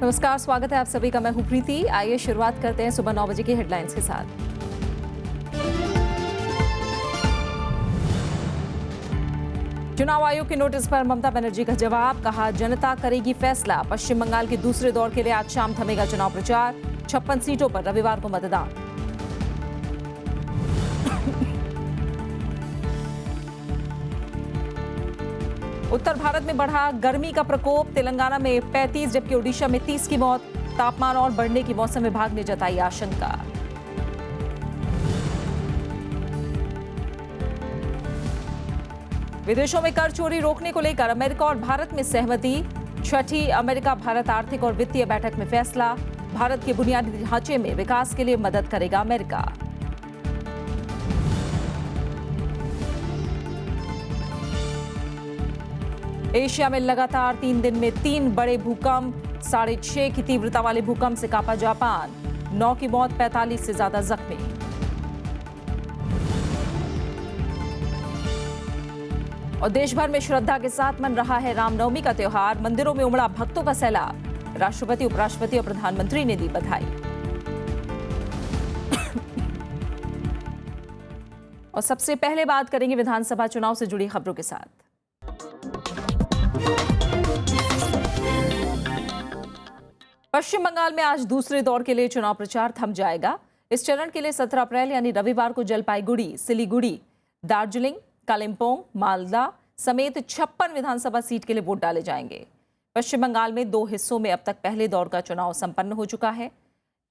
नमस्कार, स्वागत है आप सभी का। मैं हूं प्रीति। आइए शुरुआत करते हैं सुबह 9 बजे की हेडलाइंस के साथ। चुनाव आयोग के नोटिस पर ममता बनर्जी का जवाब, कहा जनता करेगी फैसला। पश्चिम बंगाल के दूसरे दौर के लिए आज शाम थमेगा चुनाव प्रचार। 56 सीटों पर रविवार को मतदान। उत्तर भारत में बढ़ा गर्मी का प्रकोप। तेलंगाना में 35 जबकि ओडिशा में 30 की मौत। तापमान और बढ़ने की मौसम विभाग ने जताई आशंका। विदेशों में कर चोरी रोकने को लेकर अमेरिका और भारत में सहमति। छठी अमेरिका भारत आर्थिक और वित्तीय बैठक में फैसला। भारत के बुनियादी ढांचे में विकास के लिए मदद करेगा अमेरिका। एशिया में लगातार 3 दिन में 3 बड़े भूकंप। 6.5 की तीव्रता वाले भूकंप से कांपा जापान। 9 की मौत, 45 से ज्यादा जख्मी। और देश भर में श्रद्धा के साथ मन रहा है रामनवमी का त्योहार। मंदिरों में उमड़ा भक्तों का सैलाब। राष्ट्रपति, उपराष्ट्रपति और प्रधानमंत्री ने दी बधाई। और सबसे पहले बात करेंगे विधानसभा चुनाव से जुड़ी खबरों के साथ। पश्चिम बंगाल में आज दूसरे दौर के लिए चुनाव प्रचार थम जाएगा। इस चरण के लिए 17 अप्रैल यानी रविवार को जलपाईगुड़ी, सिलीगुड़ी, दार्जिलिंग, कालिम्पोंग, मालदा समेत 56 विधानसभा सीट के लिए वोट डाले जाएंगे। पश्चिम बंगाल में 2 हिस्सों में अब तक पहले दौर का चुनाव संपन्न हो चुका है।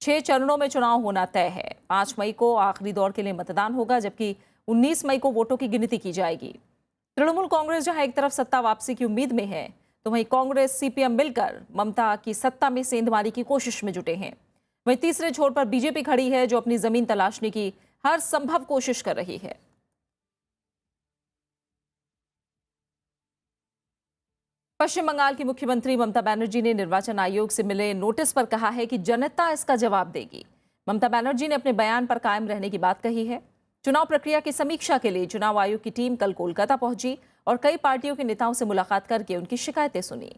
6 चरणों में चुनाव होना तय है। 5 मई को आखिरी दौर के लिए मतदान होगा, जबकि 19 मई को वोटों की गिनती की जाएगी। तृणमूल कांग्रेस जहां एक तरफ सत्ता वापसी की उम्मीद में है, तो वहीं कांग्रेस, सीपीएम मिलकर ममता की सत्ता में सेंधमारी की कोशिश में जुटे हैं। वहीं तीसरे छोर पर बीजेपी खड़ी है, जो अपनी जमीन तलाशने की हर संभव कोशिश कर रही है। पश्चिम बंगाल की मुख्यमंत्री ममता बनर्जी ने निर्वाचन आयोग से मिले नोटिस पर कहा है कि जनता इसका जवाब देगी। ममता बनर्जी ने अपने बयान पर कायम रहने की बात कही है। चुनाव प्रक्रिया की समीक्षा के लिए चुनाव आयोग की टीम कल कोलकाता पहुंची और कई पार्टियों के नेताओं से मुलाकात करके उनकी शिकायतें सुनी।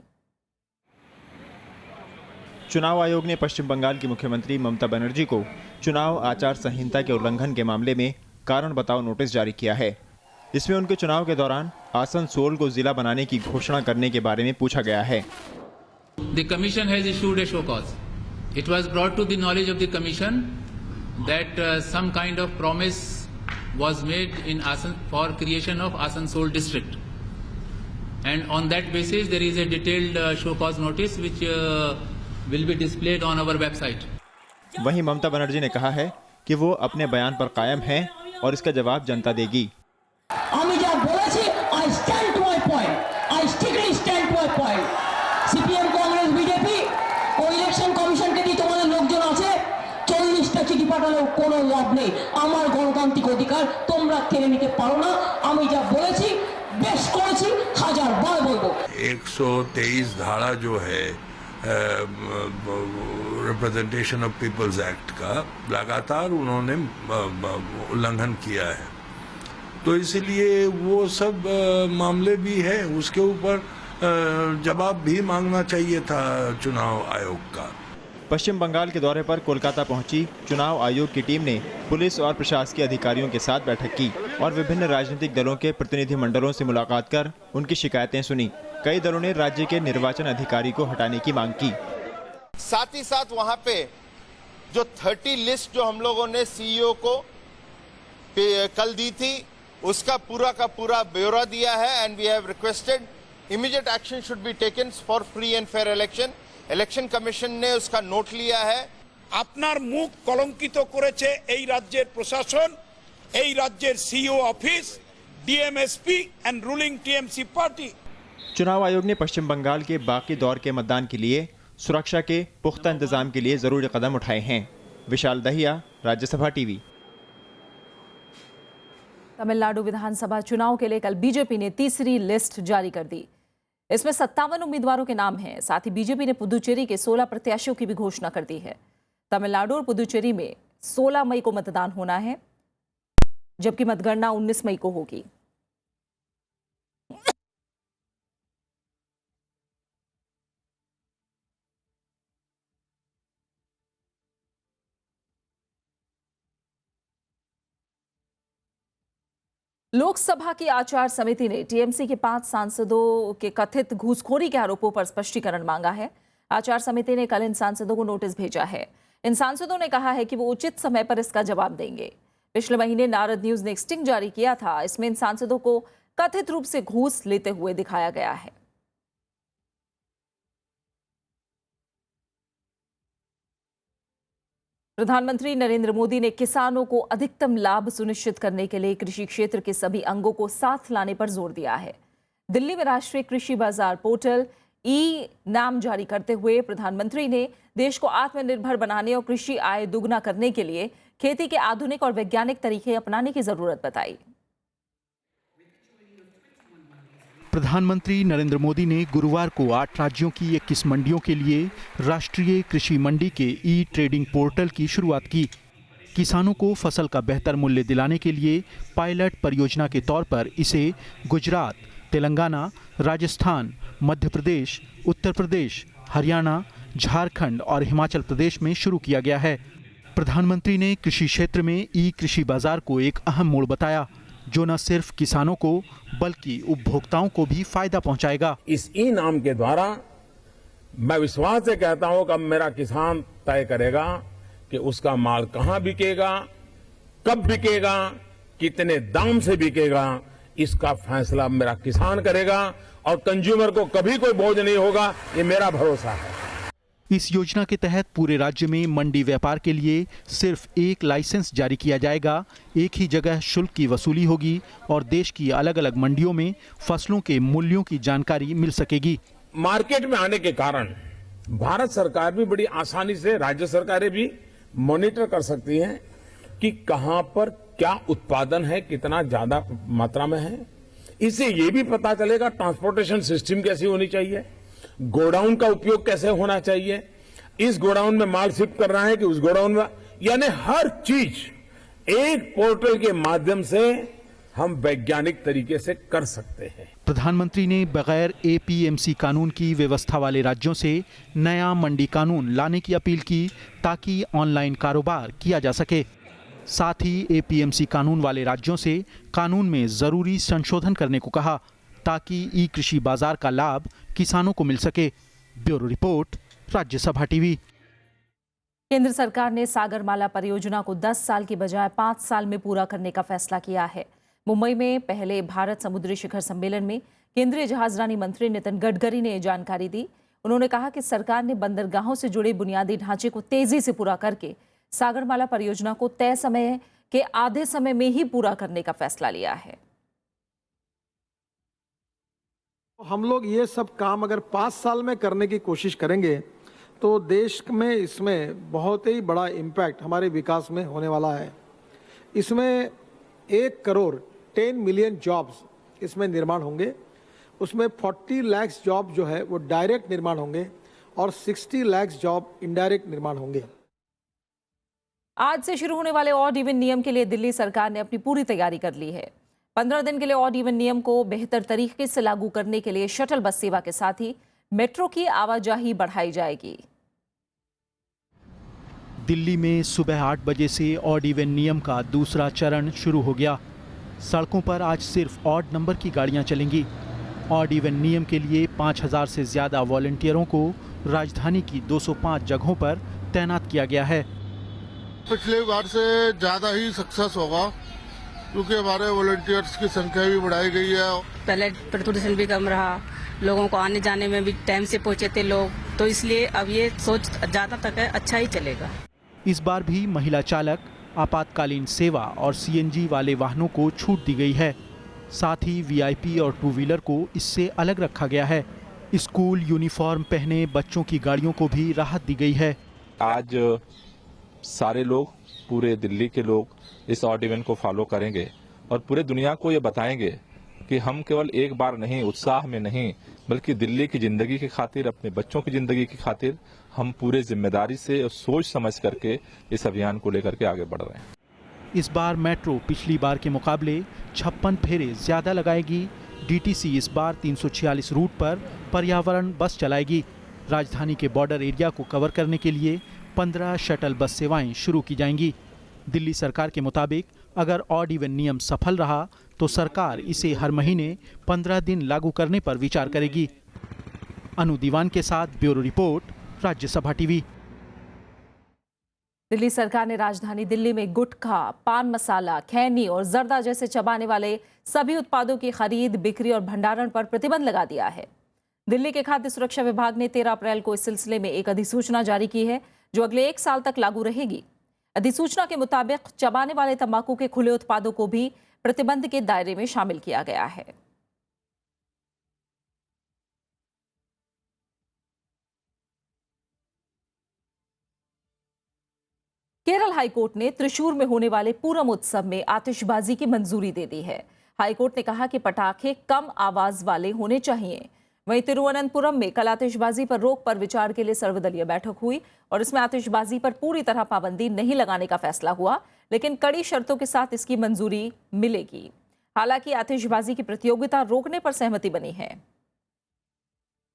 चुनाव आयोग ने पश्चिम बंगाल की मुख्यमंत्री ममता बनर्जी को चुनाव आचार संहिता के उल्लंघन के मामले में कारण बताओ नोटिस जारी किया है। इसमें उनके चुनाव के दौरान आसनसोल को जिला बनाने की घोषणा करने के बारे में पूछा गया है। The commission has issued a show cause. It was brought to the knowledge of the commission that some kind of promise was made in for creation of Asansol district, and on that basis there is a detailed show cause notice which will be displayed on our website. वहीं ममता बनर्जी ने कहा है कि वो अपने बयान पर कायम हैं और इसका जवाब जनता देगी। আমি যা বলেছি I stand to my point. I strictly stand to my point. CPM, Congress, BJP ও ইলেকশন কমিশনকে দিয়ে তোমাদের লোকজন আছে, 40টা চিঠি পাঠালেও কোনো লাভ নেই। আমার গণতান্ত্রিক অধিকার তোমরা কেড়ে নিতে পারো না। আমি যা বলেছি বেশ করেছি, 1000 বার বলবো। 123 धारा जो है रिप्रेजेंटेशन ऑफ पीपल्स एक्ट का लगातार उन्होंने उल्लंघन किया है, तो इसलिए वो सब मामले भी है, उसके ऊपर जवाब भी मांगना चाहिए था चुनाव आयोग का। पश्चिम बंगाल के दौरे पर कोलकाता पहुंची चुनाव आयोग की टीम ने पुलिस और प्रशासकीय अधिकारियों के साथ बैठक की और विभिन्न राजनीतिक दलों के प्रतिनिधि मंडलों से मुलाकात कर उनकी शिकायतें सुनी। कई दलों ने राज्य के निर्वाचन अधिकारी को हटाने की मांग की। साथ ही साथ वहां पे जो 30 लिस्ट जो हम लोगों ने सीईओ को कल दी थी, उसका पूरा का पूरा ब्यौरा दिया है, and we have requested immediate action should be taken for free and fair election. Election commission ने उसका नोट लिया है। আপনার মুখ কলঙ্কিত করেছে এই রাজ্যের প্রশাসন, এই রাজ্যের CEO office, DM SP and ruling TMC party. चुनाव आयोग ने पश्चिम बंगाल के बाकी दौर के मतदान के लिए सुरक्षा के पुख्ता इंतजाम के लिए जरूरी कदम उठाए हैं। विशाल दहिया, राज्यसभा टीवी। तमिलनाडु विधानसभा चुनाव के लिए कल बीजेपी ने तीसरी लिस्ट जारी कर दी। इसमें 57 उम्मीदवारों के नाम हैं। साथ ही बीजेपी ने पुदुचेरी के 16 प्रत्याशियों की भी घोषणा कर दी है। तमिलनाडु और पुदुचेरी में 16 मई को मतदान होना है, जबकि मतगणना 19 मई को होगी। लोकसभा की आचार समिति ने टीएमसी के 5 सांसदों के कथित घूसखोरी के आरोपों पर स्पष्टीकरण मांगा है। आचार समिति ने कल इन सांसदों को नोटिस भेजा है। इन सांसदों ने कहा है कि वो उचित समय पर इसका जवाब देंगे। पिछले महीने नारद न्यूज ने एक स्टिंग जारी किया था। इसमें इन सांसदों को कथित रूप से घूस लेते हुए दिखाया गया है। प्रधानमंत्री नरेंद्र मोदी ने किसानों को अधिकतम लाभ सुनिश्चित करने के लिए कृषि क्षेत्र के सभी अंगों को साथ लाने पर जोर दिया है। दिल्ली में राष्ट्रीय कृषि बाजार पोर्टल ई नाम जारी करते हुए प्रधानमंत्री ने देश को आत्मनिर्भर बनाने और कृषि आय दुगना करने के लिए खेती के आधुनिक और वैज्ञानिक तरीके अपनाने की जरूरत बताई। प्रधानमंत्री नरेंद्र मोदी ने गुरुवार को 8 राज्यों की 21 मंडियों के लिए राष्ट्रीय कृषि मंडी के ई ट्रेडिंग पोर्टल की शुरुआत की। किसानों को फसल का बेहतर मूल्य दिलाने के लिए पायलट परियोजना के तौर पर इसे गुजरात, तेलंगाना, राजस्थान, मध्य प्रदेश, उत्तर प्रदेश, हरियाणा, झारखंड और हिमाचल प्रदेश में शुरू किया गया है। प्रधानमंत्री ने कृषि क्षेत्र में ई कृषि बाजार को एक अहम मोड़ बताया, जो न सिर्फ किसानों को बल्कि उपभोक्ताओं को भी फायदा पहुंचाएगा। इस ई नाम के द्वारा मैं विश्वास से कहता हूं कि अब मेरा किसान तय करेगा कि उसका माल कहां बिकेगा, कब बिकेगा, कितने दाम से बिकेगा। इसका फैसला मेरा किसान करेगा और कंज्यूमर को कभी कोई बोझ नहीं होगा, ये मेरा भरोसा है। इस योजना के तहत पूरे राज्य में मंडी व्यापार के लिए सिर्फ एक लाइसेंस जारी किया जाएगा। एक ही जगह शुल्क की वसूली होगी और देश की अलग अलग मंडियों में फसलों के मूल्यों की जानकारी मिल सकेगी। मार्केट में आने के कारण भारत सरकार भी बड़ी आसानी से, राज्य सरकारें भी मॉनिटर कर सकती हैं कि कहां पर क्या उत्पादन है, कितना ज्यादा मात्रा में है। इससे ये भी पता चलेगा ट्रांसपोर्टेशन सिस्टम कैसी होनी चाहिए, गोडाउन का उपयोग कैसे होना चाहिए, इस गोडाउन में माल शिफ्ट कर रहा है कि उस गोडाउन में, यानी हर चीज एक पोर्टल के माध्यम से हम वैज्ञानिक तरीके से कर सकते हैं। प्रधानमंत्री ने बगैर एपीएमसी कानून की व्यवस्था वाले राज्यों से नया मंडी कानून लाने की अपील की, ताकि ऑनलाइन कारोबार किया जा सके। साथ ही एपीएमसी कानून वाले राज्यों से कानून में जरूरी संशोधन करने को कहा, ताकि ई कृषि बाजार का लाभ किसानों को मिल सके। Bureau report, Rajya Sabha TV. केंद्र सरकार ने सागरमाला परियोजना को 10 साल की बजाय 5 साल में पूरा करने का फैसला किया है। मुंबई में पहले भारत समुद्री शिखर सम्मेलन में केंद्रीय जहाजरानी मंत्री नितिन गडकरी ने यह जानकारी दी। उन्होंने कहा कि सरकार ने बंदरगाहों से जुड़े बुनियादी ढांचे को तेजी से पूरा करके सागरमाला परियोजना को तय समय के आधे समय में ही पूरा करने का फैसला लिया है। हम लोग ये सब काम अगर 5 साल में करने की कोशिश करेंगे तो देश में इसमें बहुत ही बड़ा इम्पैक्ट हमारे विकास में होने वाला है। इसमें 1 करोड़ 10 मिलियन जॉब्स इसमें निर्माण होंगे। उसमें 40 लाख जॉब जो है वो डायरेक्ट निर्माण होंगे और 60 लाख जॉब इनडायरेक्ट निर्माण होंगे। आज से शुरू होने वाले ऑड इवन नियम के लिए दिल्ली सरकार ने अपनी पूरी तैयारी कर ली है। 15 दिन के लिए ऑड इवन नियम को बेहतर तरीके से लागू करने के लिए शटल बस सेवा के साथ ही मेट्रो की आवाजाही बढ़ाई जाएगी। दिल्ली में सुबह 8 बजे से ऑड इवन नियम का दूसरा चरण शुरू हो गया। सड़कों पर आज सिर्फ ऑड नंबर की गाड़ियां चलेंगी। ऑड इवन नियम के लिए 5000 से ज्यादा वॉलंटियरों को राजधानी की 205 जगहों पर तैनात किया गया है। पिछले बार से ज्यादा ही सक्सेस होगा क्योंकि हमारे वॉलंटियर्स की संख्या भी बढ़ाई गई है। पहले प्रदूषण भी कम रहा, लोगों को आने जाने में भी टाइम से पहुंचे थे लोग, तो इसलिए अब ये सोच ज्यादा तक है, अच्छा ही चलेगा। इस बार भी महिला चालक, आपातकालीन सेवा और सीएनजी वाले वाहनों को छूट दी गई है। साथ ही वीआईपी और 2 व्हीलर को इससे अलग रखा गया है। स्कूल यूनिफॉर्म पहने बच्चों की गाड़ियों को भी राहत दी गई है। आज सारे लोग, पूरे दिल्ली के लोग इस ऑड इवन को फॉलो करेंगे और पूरे दुनिया को ये बताएंगे कि हम केवल एक बार नहीं, उत्साह में नहीं, बल्कि दिल्ली की जिंदगी की खातिर, अपने बच्चों की जिंदगी की खातिर हम पूरे जिम्मेदारी से और सोच समझ करके इस अभियान को लेकर के आगे बढ़ रहे हैं। इस बार मेट्रो पिछली बार के मुकाबले 56 फेरे ज्यादा लगाएगी। डीटीसी इस बार 346 रूट पर पर्यावरण बस चलाएगी। राजधानी के बॉर्डर एरिया को कवर करने के लिए 15 शटल बस सेवाएं शुरू की जाएंगी। दिल्ली सरकार के मुताबिक अगर ऑड इवन नियम सफल रहा तो सरकार इसे हर महीने 15 दिन लागू करने पर विचार करेगी। अनु दीवान के साथ bureau report, Rajya Sabha TV. Delhi सरकार ने राजधानी दिल्ली में गुटखा, पान मसाला, खैनी और जर्दा जैसे चबाने वाले सभी उत्पादों की खरीद, बिक्री और भंडारण पर प्रतिबंध लगा दिया है। दिल्ली के खाद्य सुरक्षा विभाग ने 13 अप्रैल को इस सिलसिले में एक अधिसूचना जारी की है, जो अगले 1 साल तक लागू रहेगी। अधिसूचना के मुताबिक चबाने वाले तंबाकू के खुले उत्पादों को भी प्रतिबंध के दायरे में शामिल किया गया है। केरल हाईकोर्ट ने त्रिशूर में होने वाले पूरम उत्सव में आतिशबाजी की मंजूरी दे दी है। हाईकोर्ट ने कहा कि पटाखे कम आवाज वाले होने चाहिए। वहीं तिरुवनंतपुरम में कल आतिशबाजी पर रोक पर विचार के लिए सर्वदलीय बैठक हुई और इसमें आतिशबाजी पर पूरी तरह पाबंदी नहीं लगाने का फैसला हुआ, लेकिन कड़ी शर्तों के साथ इसकी मंजूरी मिलेगी। हालांकि आतिशबाजी की प्रतियोगिता रोकने पर सहमति बनी है।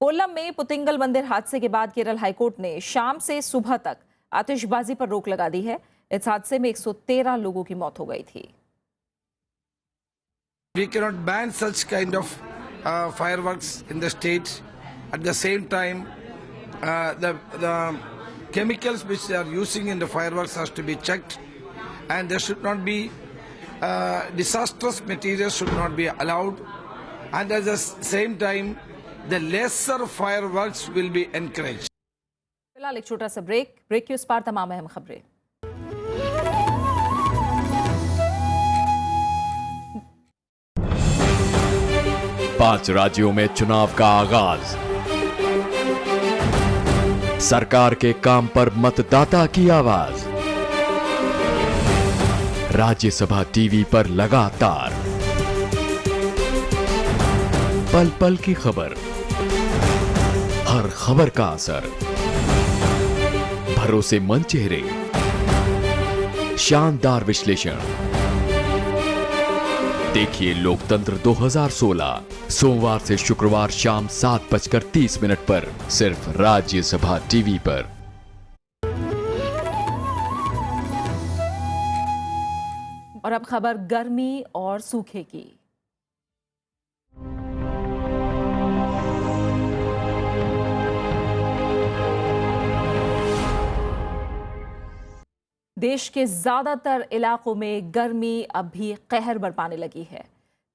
कोल्लम में पुतिंगल मंदिर हादसे के बाद केरल हाईकोर्ट ने शाम से सुबह तक आतिशबाजी पर रोक लगा दी है। इस हादसे में 113 लोगों की मौत हो गई थी। We cannot ban such kind of fireworks in the state. At the same time, the chemicals which they are using in the fireworks has to be checked, and there should not be disastrous materials should not be allowed. And at the same time, the lesser fireworks will be encouraged. फिलहाल एक छोटा सा break के उस पार तमाम अहम खबरें। पांच राज्यों में चुनाव का आगाज। सरकार के काम पर मतदाता की आवाज। राज्यसभा टीवी पर लगातार पल पल की खबर, हर खबर का असर, भरोसेमंद चेहरे, शानदार विश्लेषण। देखिए लोकतंत्र 2016 सोमवार से शुक्रवार शाम 7:30 पर सिर्फ राज्यसभा टीवी पर। और अब खबर गर्मी और सूखे की। देश के ज्यादातर इलाकों में गर्मी अब भी कहर बरपाने लगी है।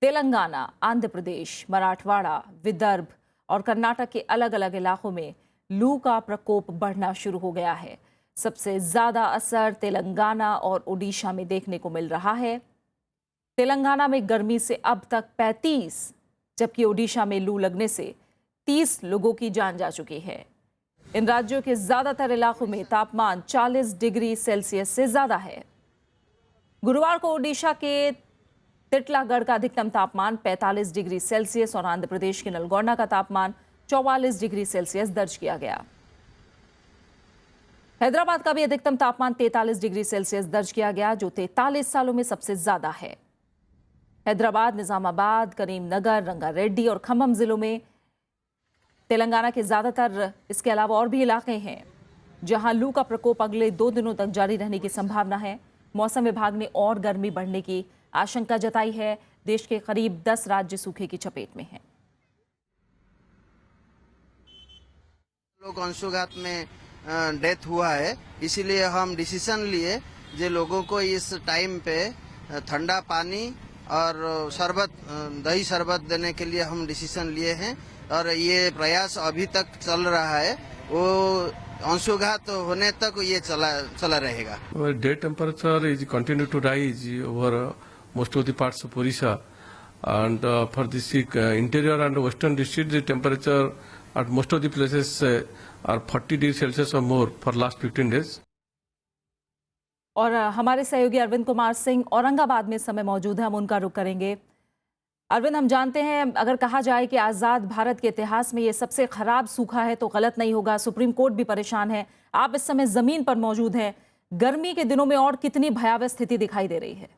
तेलंगाना, आंध्र प्रदेश, मराठवाड़ा, विदर्भ और कर्नाटक के अलग अलग इलाकों में लू का प्रकोप बढ़ना शुरू हो गया है। सबसे ज्यादा असर तेलंगाना और ओडिशा में देखने को मिल रहा है। तेलंगाना में गर्मी से अब तक 35, जबकि ओडिशा में लू लगने से 30 लोगों की जान जा चुकी है। इन राज्यों के ज्यादातर इलाकों में तापमान 40 डिग्री सेल्सियस से ज्यादा है। गुरुवार को ओडिशा के तिटलागढ़ का अधिकतम तापमान 45 डिग्री सेल्सियस और आंध्र प्रदेश के नलगोंडा का तापमान 44 डिग्री सेल्सियस दर्ज किया गया। हैदराबाद का भी अधिकतम तापमान 43 डिग्री सेल्सियस दर्ज किया गया, जो 43 सालों में सबसे ज्यादा है। हैदराबाद, निजामाबाद, करीमनगर, रंगारेड्डी और खम्मम जिलों में तेलंगाना के ज्यादातर, इसके अलावा और भी इलाके हैं जहां लू का प्रकोप अगले 2 दिनों तक जारी रहने की संभावना है। मौसम विभाग ने और गर्मी बढ़ने की आशंका जताई है। देश के करीब 10 राज्य सूखे की चपेट में हैं। लोग अंशुघात में डेथ हुआ है, इसीलिए हम डिसीजन लिए जो लोगों को इस टाइम पे ठंडा पानी और शरबत, दही शरबत देने के लिए हम डिसीजन लिए हैं और ये प्रयास अभी तक चल रहा है। वो अंशुघात होने तक ये चला रहेगा। Day temperature is continue to rise over most of the parts of Orissa, and for this interior and western district, the temperature at most of the places are 40 degrees Celsius or more for last 15 days. और हमारे सहयोगी अरविंद कुमार सिंह औरंगाबाद में इस समय मौजूद है, हम उनका रुख करेंगे। अरविंद, हम जानते हैं अगर कहा जाए कि आज़ाद भारत के इतिहास में ये सबसे खराब सूखा है तो गलत नहीं होगा। सुप्रीम कोर्ट भी परेशान है, आप इस समय जमीन पर मौजूद हैं। गर्मी के दिनों में और कितनी भयावह स्थिति दिखाई दे रही है?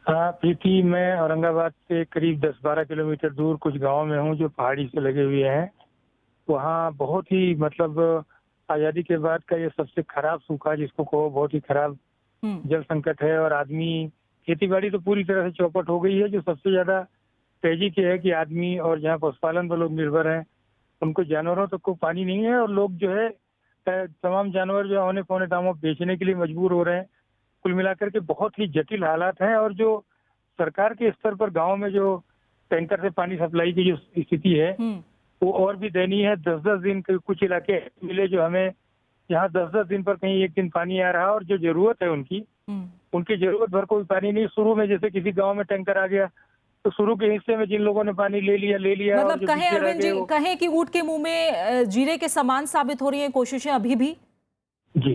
हाँ प्रीति, मैं औरंगाबाद से करीब 10-12 किलोमीटर दूर कुछ गाँव में हूँ जो पहाड़ी से लगे हुए हैं। वहाँ बहुत ही मतलब आज़ादी के बाद का ये सबसे खराब सूखा जिसको कहो, बहुत ही खराब जल संकट है और आदमी खेती बाड़ी तो पूरी तरह से चौपट हो गई है। जो सबसे ज्यादा तेजी के है कि आदमी और जहाँ पशुपालन पर लोग निर्भर हैं, उनको जानवरों तक को पानी नहीं है और लोग जो है तमाम जानवर जो औने पौने दामों पर बेचने के लिए मजबूर हो रहे हैं। कुल मिलाकर के बहुत ही जटिल हालात हैं और जो सरकार के स्तर पर गांव में जो टैंकर से पानी सप्लाई की जो स्थिति है वो और भी दयनीय है। 10-10 दिन के कुछ इलाके मिले जो हमें यहाँ 10-10 दिन पर कहीं एक दिन पानी आ रहा है और जो जरूरत है उनकी जरूरत भर कोई पानी नहीं। शुरू में जैसे किसी गांव में टैंकर आ गया तो शुरू के हिस्से में जिन लोगों ने पानी ले लिया मतलब और जो कहें पीछे रह अरविंद गए जी, कहें कि ऊँट के मुंह में जीरे के समान साबित हो रही हैं कोशिशें अभी भी। जी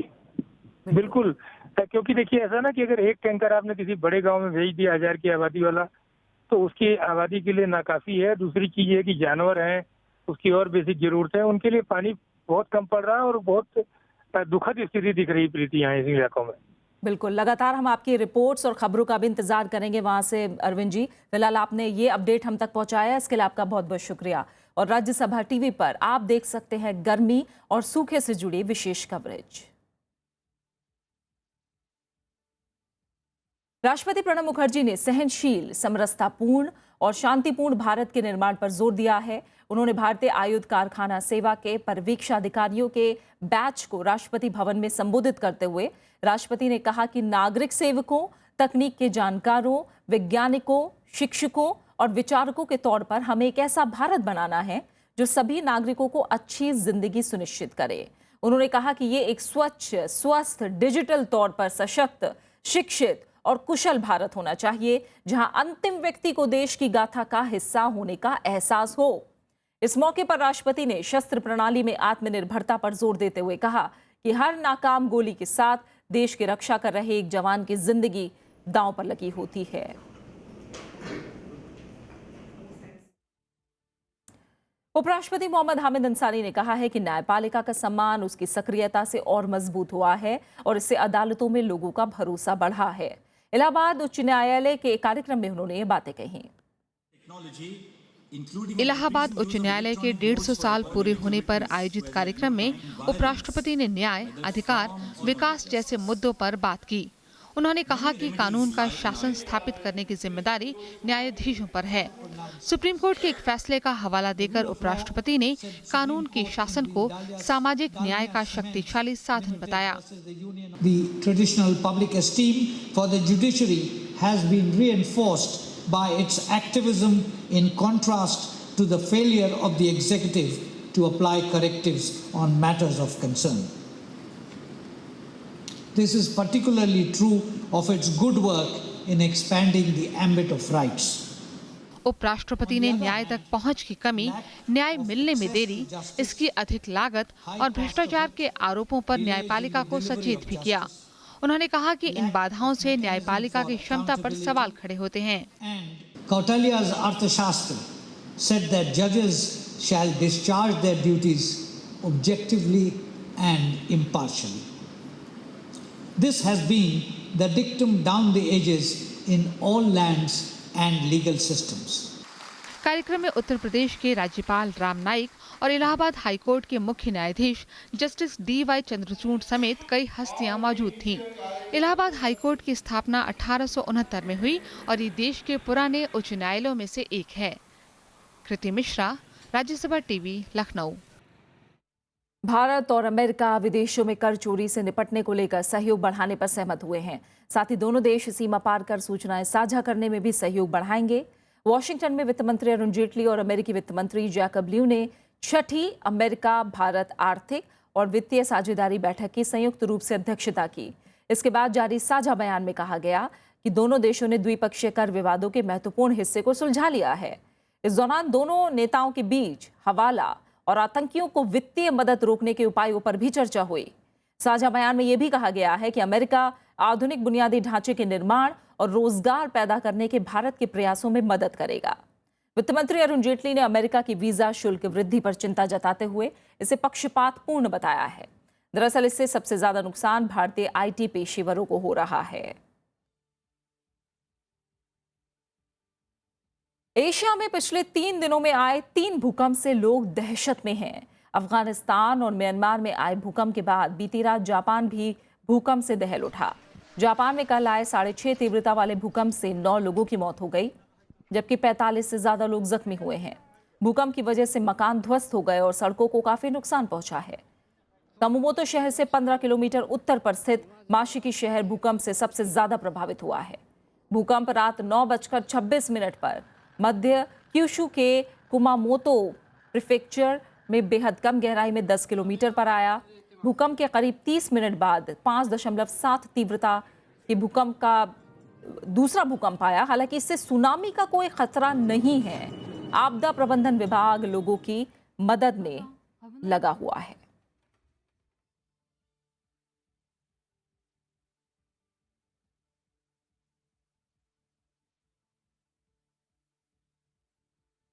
बिल्कुल, क्योंकि देखिए ऐसा ना कि अगर एक टैंकर आपने किसी बड़े गांव में भेज दिया 1000 की आबादी वाला तो उसकी आबादी के लिए नाकाफी है। दूसरी चीज है कि जानवर हैं, उसकी और बेसिक जरूरत है, उनके लिए पानी बहुत कम पड़ रहा है और बहुत दुखद स्थिति दिख रही प्रीति यहाँ इस इलाकों में। बिल्कुल, लगातार हम आपकी रिपोर्ट्स और खबरों का भी इंतजार करेंगे वहां से अरविंद जी। फिलहाल आपने ये अपडेट हम तक पहुंचाया, इसके लिए आपका बहुत बहुत शुक्रिया। और राज्यसभा टीवी पर आप देख सकते हैं गर्मी और सूखे से जुड़ी विशेष कवरेज। राष्ट्रपति प्रणब मुखर्जी ने सहनशील, समरसतापूर्ण और शांतिपूर्ण भारत के निर्माण पर जोर दिया है। उन्होंने भारतीय आयुध कारखाना सेवा के परिवीक्षाधिकारियों के बैच को राष्ट्रपति भवन में संबोधित करते हुए राष्ट्रपति ने कहा कि नागरिक सेवकों, तकनीक के जानकारों, वैज्ञानिकों, शिक्षकों और विचारकों के तौर पर हमें एक ऐसा भारत बनाना है जो सभी नागरिकों को अच्छी जिंदगी सुनिश्चित करे। उन्होंने कहा कि ये एक स्वच्छ, स्वस्थ, डिजिटल तौर पर सशक्त, शिक्षित और कुशल भारत होना चाहिए, जहां अंतिम व्यक्ति को देश की गाथा का हिस्सा होने का एहसास हो। इस मौके पर राष्ट्रपति ने शस्त्र प्रणाली में आत्मनिर्भरता पर जोर देते हुए कहा कि हर नाकाम गोली के साथ देश की रक्षा कर रहे एक जवान की जिंदगी दांव पर लगी होती है। उपराष्ट्रपति मोहम्मद हामिद अंसारी ने कहा है कि न्यायपालिका का सम्मान उसकी सक्रियता से और मजबूत हुआ है और इससे अदालतों में लोगों का भरोसा बढ़ा है। इलाहाबाद उच्च न्यायालय के कार्यक्रम में उन्होंने ये बातें कही। इलाहाबाद उच्च न्यायालय के 150 साल पूरे होने पर आयोजित कार्यक्रम में उपराष्ट्रपति ने न्याय, अधिकार, विकास जैसे मुद्दों पर बात की। उन्होंने कहा कि कानून का शासन स्थापित करने की जिम्मेदारी न्यायाधीशों पर है। सुप्रीम कोर्ट के एक फैसले का हवाला देकर उपराष्ट्रपति ने कानून के शासन को सामाजिक न्याय का शक्तिशाली साधन बताया। The traditional public esteem for the judiciary has been reinforced by its activism in contrast to the failure of the executive to apply correctives on matters of concern. This is particularly true of its good work in expanding the ambit of rights. उपराष्ट्रपति ने न्याय तक पहुंच की कमी, न्याय मिलने में देरी, इसकी अधिक लागत और भ्रष्टाचार के आरोपों पर न्यायपालिका को सचेत भी किया। उन्होंने कहा कि इन बाधाओं से न्यायपालिका की क्षमता पर सवाल खड़े होते हैं। Kautilya's Arthashastra said that judges shall discharge their duties objectively and impartially. This has been the dictum down the ages in all lands and legal systems. कार्यक्रम में उत्तर प्रदेश के राज्यपाल राम नाईक और इलाहाबाद हाईकोर्ट के मुख्य न्यायाधीश जस्टिस DY चंद्रचूड़ समेत कई हस्तियां मौजूद थीं। इलाहाबाद हाईकोर्ट की स्थापना 1869 में हुई और ये देश के पुराने उच्च न्यायालयों में से एक है। कृति मिश्रा, राज्यसभा टीवी, लखनऊ। भारत और अमेरिका विदेशों में कर चोरी से निपटने को लेकर सहयोग बढ़ाने पर सहमत हुए हैं। साथ ही दोनों देश सीमा पार कर सूचनाएं साझा करने में भी सहयोग बढ़ाएंगे। वॉशिंगटन में वित्त मंत्री अरुण जेटली और अमेरिकी वित्त मंत्री जैकब लियू ने छठी अमेरिका भारत आर्थिक और वित्तीय साझेदारी बैठक की संयुक्त रूप से अध्यक्षता की। इसके बाद जारी साझा बयान में कहा गया कि दोनों देशों ने द्विपक्षीय कर विवादों के महत्वपूर्ण हिस्से को सुलझा लिया है। इस दौरान दोनों नेताओं के बीच हवाला और आतंकियों को वित्तीय मदद रोकने के उपायों पर भी चर्चा हुई। साझा बयान में यह भी कहा गया है कि अमेरिका आधुनिक बुनियादी ढांचे के निर्माण और रोजगार पैदा करने के भारत के प्रयासों में मदद करेगा। वित्त मंत्री अरुण जेटली ने अमेरिका की वीजा शुल्क वृद्धि पर चिंता जताते हुए इसे पक्षपातपूर्ण बताया है। दरअसल इससे सबसे ज्यादा नुकसान भारतीय IT पेशेवरों को हो रहा है। एशिया में पिछले 3 दिनों में आए 3 भूकंप से लोग दहशत में हैं। अफगानिस्तान और म्यांमार में आए भूकंप के बाद बीती रात जापान भी भूकंप से दहल उठा। जापान में कल आए 6.5 तीव्रता वाले भूकंप से 9 लोगों की मौत हो गई, जबकि 45 से ज्यादा लोग जख्मी हुए हैं। भूकंप की वजह से मकान ध्वस्त हो गए और सड़कों को काफी नुकसान पहुंचा है। कमामोतो शहर से 15 किलोमीटर उत्तर पर स्थित माशिकी शहर भूकंप से सबसे ज्यादा प्रभावित हुआ है। भूकंप रात 9:26 पर मध्य क्यूशू के कुमामोतो प्रीफेक्चर में बेहद कम गहराई में 10 किलोमीटर पर आया। भूकंप के करीब 30 मिनट बाद 5.7 तीव्रता के भूकंप का दूसरा भूकंप आया। हालांकि इससे सुनामी का कोई खतरा नहीं है। आपदा प्रबंधन विभाग लोगों की मदद में लगा हुआ है।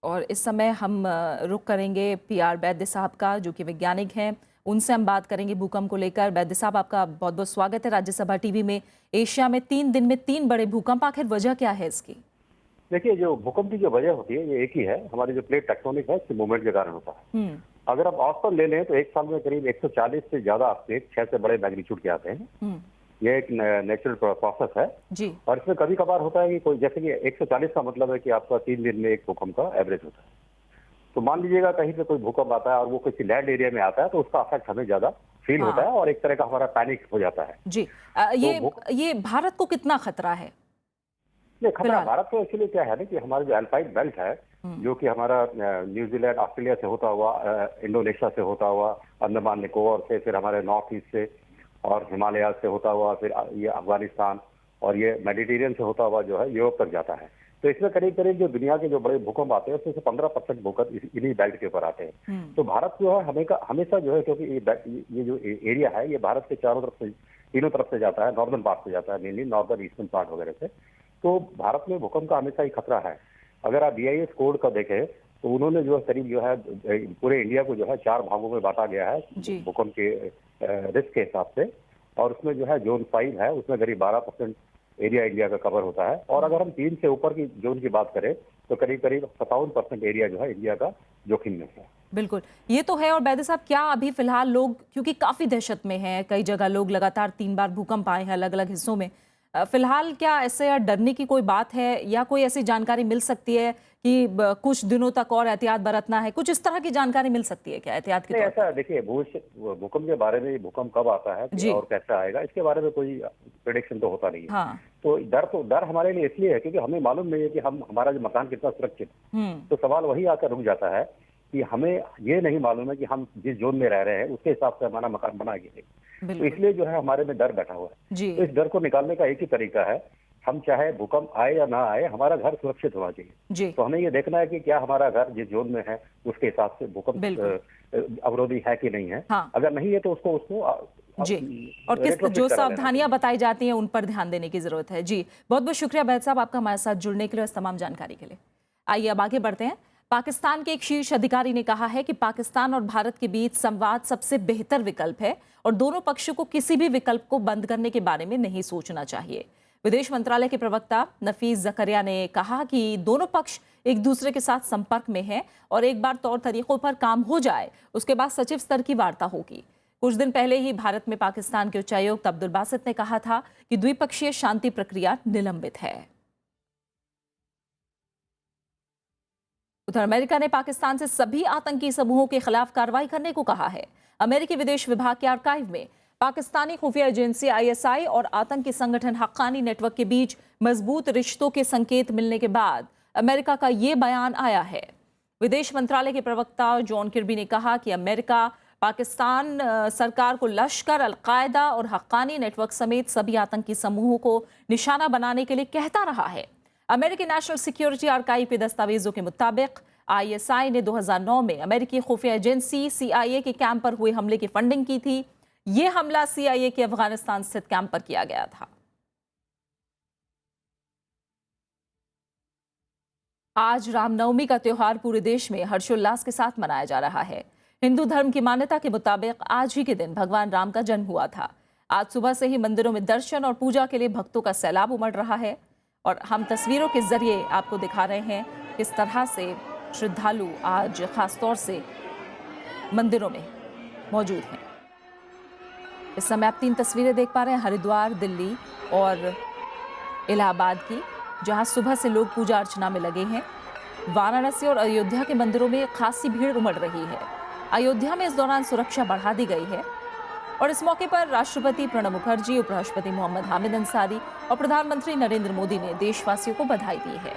और इस समय हम रुख करेंगे पीआर वैद्य साहब का, जो कि वैज्ञानिक हैं। उनसे हम बात करेंगे भूकंप को लेकर। वैद्य साहब, आपका बहुत बहुत स्वागत है राज्यसभा टीवी में। एशिया में 3 दिन में 3 बड़े भूकंप, आखिर वजह क्या है इसकी? देखिए, जो भूकंप की जो वजह होती है ये एक ही है, हमारी जो प्लेट टेक्टोनिक है इसके मूवमेंट के कारण होता है। अगर आप औसतन ले लें तो एक साल में करीब 140 से ज्यादा प्लेट 6 से बड़े मैग्नीट्यूड के आते हैं। ये एक नेचुरल प्रोसेस है जी। और इसमें कभी कभार होता है कि कोई, जैसे कि 140 का मतलब है कि आपका 3 दिन में एक भूकंप का एवरेज होता है। तो मान लीजिएगा कहीं पे कोई भूकंप आता है और वो किसी लैंड एरिया में आता है तो उसका इफेक्ट हमें ज्यादा फील होता है और एक तरह का हमारा पैनिक हो जाता है जी। ये भारत को कितना खतरा है? ये खतरा भारत को एक्चुअली क्या है ना कि हमारा जो अल्पाइन बेल्ट है, जो कि हमारा न्यूजीलैंड ऑस्ट्रेलिया से होता हुआ, इंडोनेशिया से होता हुआ, अंडमान निकोबार से, फिर हमारे नॉर्थ ईस्ट से और हिमालय से होता हुआ, फिर ये अफगानिस्तान और ये मेडिटेरियन से होता हुआ जो है यूरोप तक जाता है। तो इसमें करीब करीब जो दुनिया के जो बड़े भूकंप आते हैं उसमें से 15% भूकंप इन्हीं बेल्ट के ऊपर आते हैं। तो भारत जो है हमेशा जो है, क्योंकि ये जो एरिया है ये भारत के चारों तरफ से, तीनों तरफ से जाता है, नॉर्दर्न पार्ट से जाता है, मेनली नॉर्दर्न ईस्टर्न पार्ट वगैरह से। तो भारत में भूकंप का हमेशा ही खतरा है। अगर आप BIS कोड का देखें तो उन्होंने जो है करीब जो है पूरे इंडिया को जो है 4 भागों में बांटा गया है भूकंप के रिस्क के हिसाब से, और उसमें जो है जोन 5 है, उसमें करीब 12% एरिया इंडिया का कवर होता है। और अगर हम 3 से ऊपर की जोन की बात करें तो करीब करीब 57% एरिया जो है इंडिया का जोखिम में है। बिल्कुल, ये तो है। और वैद्य साहब, क्या अभी फिलहाल लोग, क्योंकि काफी दहशत में हैं, कई जगह लोग लगातार 3 बार भूकंप आए हैं अलग अलग हिस्सों में, फिलहाल क्या ऐसे डरने की कोई बात है या कोई ऐसी जानकारी मिल सकती है कि कुछ दिनों तक और एहतियात बरतना है? कुछ इस तरह की जानकारी मिल सकती है क्या एहतियात की? ऐसा देखिए, भूकंप के बारे में, भूकंप कब आता है और कैसे आएगा, इसके बारे में कोई प्रेडिक्शन तो होता नहीं है। हाँ। तो डर हमारे लिए इसलिए है क्योंकि हमें मालूम नहीं है कि हमारा जो मकान कितना सुरक्षित है। तो सवाल वही आकर रुक जाता है कि हमें ये नहीं मालूम है कि हम जिस जोन में रह रहे हैं उसके हिसाब से हमारा मकान बना गया है। तो इसलिए जो है हमारे में डर बैठा हुआ है। तो इस डर को निकालने का एक ही तरीका है, हम चाहे भूकंप आए या ना आए, हमारा घर सुरक्षित होना चाहिए। तो हमें ये देखना है कि क्या हमारा घर जिस जोन में है उसके हिसाब से भूकंप अवरोधी है कि नहीं है। हाँ। अगर नहीं है तो उसको जी, और किस जो सावधानियां बताई जाती हैं उन पर ध्यान देने की जरूरत है। जी, बहुत बहुत शुक्रिया वैद्य साहब आपका हमारे साथ जुड़ने के लिए, इस तमाम जानकारी के लिए। आइए अब आगे बढ़ते हैं। पाकिस्तान के एक शीर्ष अधिकारी ने कहा है कि पाकिस्तान और भारत के बीच संवाद सबसे बेहतर विकल्प है और दोनों पक्षों को किसी भी विकल्प को बंद करने के बारे में नहीं सोचना चाहिए। विदेश मंत्रालय के प्रवक्ता नफीस जकरिया ने कहा कि दोनों पक्ष एक दूसरे के साथ संपर्क में हैं और एक बार तौर तरीकों पर काम हो जाए उसके बाद सचिव स्तर की वार्ता होगी। कुछ दिन पहले ही भारत में पाकिस्तान के उच्चायुक्त अब्दुल बासित ने कहा था कि द्विपक्षीय शांति प्रक्रिया निलंबित है। उधर अमेरिका ने पाकिस्तान से सभी आतंकी समूहों के खिलाफ कार्रवाई करने को कहा है। अमेरिकी विदेश विभाग के आर्काइव में पाकिस्तानी खुफिया एजेंसी ISI और आतंकी संगठन हक्कानी नेटवर्क के बीच मजबूत रिश्तों के संकेत मिलने के बाद अमेरिका का ये बयान आया है। विदेश मंत्रालय के प्रवक्ता जॉन किर्बी ने कहा कि अमेरिका पाकिस्तान सरकार को लश्कर, अल-कायदा और हक्कानी नेटवर्क समेत सभी आतंकी समूहों को निशाना बनाने के लिए कहता रहा है। अमेरिकी नेशनल सिक्योरिटी आर्काइव के दस्तावेजों के मुताबिक ISI ने 2009 में अमेरिकी खुफिया एजेंसी CIA के कैंप पर हुए हमले की फंडिंग की थी। ये हमला CIA के अफगानिस्तान स्थित कैंप पर किया गया था। आज रामनवमी का त्योहार पूरे देश में हर्षोल्लास के साथ मनाया जा रहा है। हिंदू धर्म की मान्यता के मुताबिक आज ही के दिन भगवान राम का जन्म हुआ था। आज सुबह से ही मंदिरों में दर्शन और पूजा के लिए भक्तों का सैलाब उमड़ रहा है और हम तस्वीरों के जरिए आपको दिखा रहे हैं किस तरह से श्रद्धालु आज खासतौर से मंदिरों में मौजूद हैं। इस समय आप 3 तस्वीरें देख पा रहे हैं हरिद्वार, दिल्ली और इलाहाबाद की, जहां सुबह से लोग पूजा अर्चना में लगे हैं। वाराणसी और अयोध्या के मंदिरों में खासी भीड़ उमड़ रही है। अयोध्या में इस दौरान सुरक्षा बढ़ा दी गई है और इस मौके पर राष्ट्रपति प्रणब मुखर्जी, उपराष्ट्रपति मोहम्मद हामिद अंसारी और प्रधानमंत्री नरेंद्र मोदी ने देशवासियों को बधाई दी है।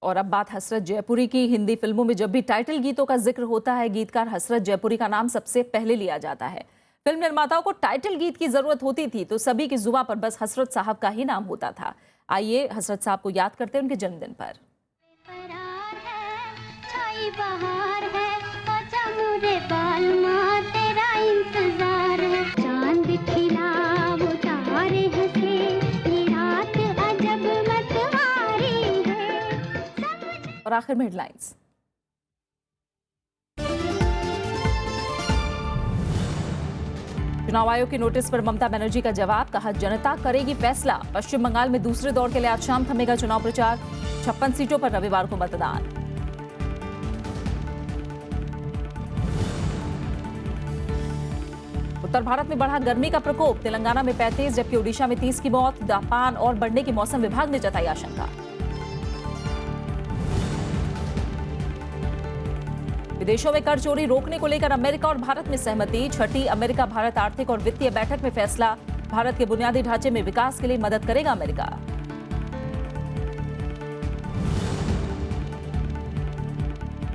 और अब बात हसरत जयपुरी की। हिंदी फिल्मों में जब भी टाइटल गीतों का जिक्र होता है, गीतकार हसरत जयपुरी का नाम सबसे पहले लिया जाता है। फिल्म निर्माताओं को टाइटल गीत की जरूरत होती थी तो सभी की जुबान पर बस हसरत साहब का ही नाम होता था। आइए हसरत साहब को याद करते हैं उनके जन्मदिन पर। और आखिर में हेडलाइंस। चुनाव आयोग के नोटिस पर ममता बनर्जी का जवाब, कहा जनता करेगी फैसला। पश्चिम बंगाल में दूसरे दौर के लिए आज शाम थमेगा चुनाव प्रचार। 56 सीटों पर रविवार को मतदान। उत्तर भारत में बढ़ा गर्मी का प्रकोप, तेलंगाना में 35 जबकि ओडिशा में 30 की मौत। तापमान और बढ़ने की मौसम विभाग ने जताई आशंका। विदेशों में कर चोरी रोकने को लेकर अमेरिका और भारत में सहमति। 6ठी अमेरिका भारत आर्थिक और वित्तीय बैठक में फैसला, भारत के बुनियादी ढांचे में विकास के लिए मदद करेगा अमेरिका।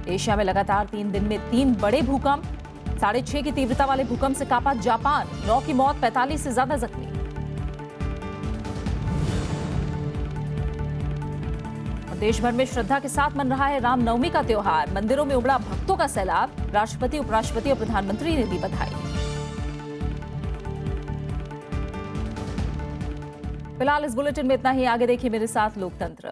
एशिया में लगातार 3 दिन में 3 बड़े भूकंप। 6.5 की तीव्रता वाले भूकंप से कांपा जापान, 9 की मौत, 45 से ज्यादा जख्मी। देश भर में श्रद्धा के साथ मन रहा है रामनवमी का त्योहार। मंदिरों में उमड़ा भक्तों का सैलाब। राष्ट्रपति, उपराष्ट्रपति और प्रधानमंत्री ने दी बधाई। फिलहाल इस बुलेटिन में इतना ही। आगे देखिए मेरे साथ लोकतंत्र।